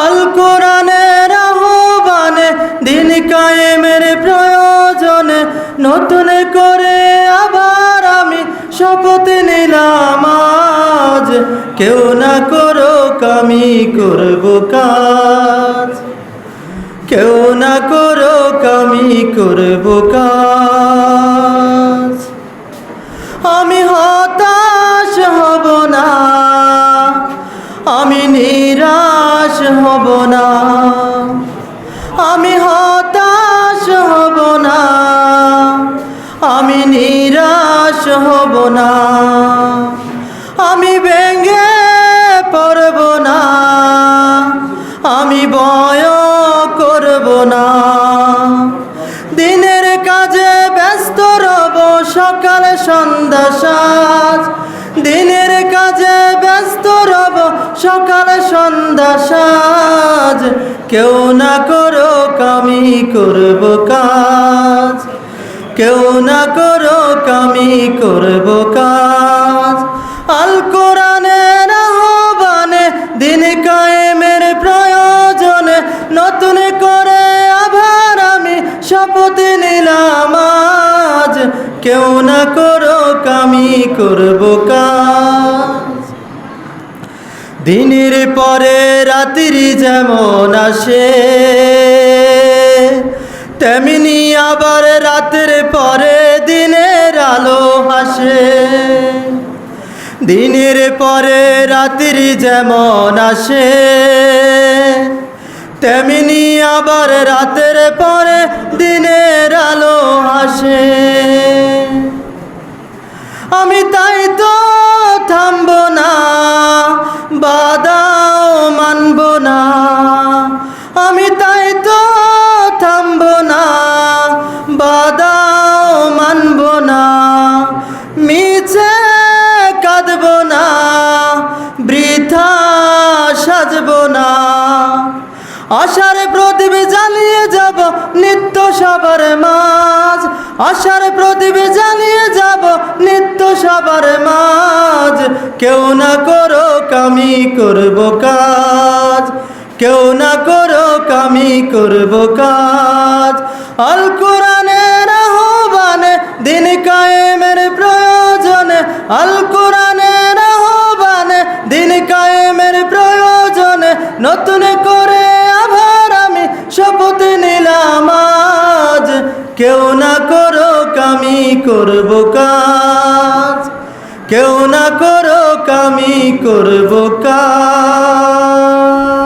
আল কোরআনের আহ্বানে দিন কায়েমের প্রয়োজনে নতুন করে আবার আমি শপথ নিলাম আজ, কেউ না করুক আমি করব কাজ, কেউ না করুক আমি করব কাজ। আমি হতাশ হব না, আমি নিরাশ হব না, আমি হতাশ হব না, আমি নিরাশ হব না, আমি ভেঙে পড়ব না, আমি ভয় করব না। দিনের কাজে ব্যস্ত রব সকাল সন্ধ্যা সাঁঝ, দিনের কাজে ব্যস্ত রব সকাল সন্ধ্যা সাঁঝ, কেউ না করুক আমি করব কাজ, কেউ না করুক আমি করব কাজ। আল কোরআনের আহ্বানে দিন কায়েমের প্রয়োজনে নতুন করে আবার আমি শপথ নিলাম আজ, কেউ না করুক আমি করব কাজ। দিনের পরে রাত্রি যেমন আসে, তেমনি আবার রাতের পরে দিনের আলো আসে। দিনের পরে রাত্রি যেমন আসে, তেমনি আবার রাতের পরে দিনের আলো আসে। আমি তাই তো থামব না, বাধাও মানব না, আমি তাই তো থামব না, বাধাও মানব না, মিছে কাঁদব না, বৃথা সাজব না। আশার প্রদীপ জ্বালিয়ে যাব নিত্য সবার মাঝ, আশার প্রদীপ জ্বালিয়ে যাব নিত্য সবার মাঝ, কেউ না করুক আমি করব কাজ, কেউ না করুক আমি করব কাজ। আল কোরআনের আহ্বানে দিন কায়েমের প্রয়োজনে, আল কোরআনের আহ্বানে দিন কায়েমের প্রয়োজনে নতুন করে আবার আমি শপথ নিলাম আজ, কেউ না করুক আমি করব কাজ, কেউ না করুক আমি করব কাজ।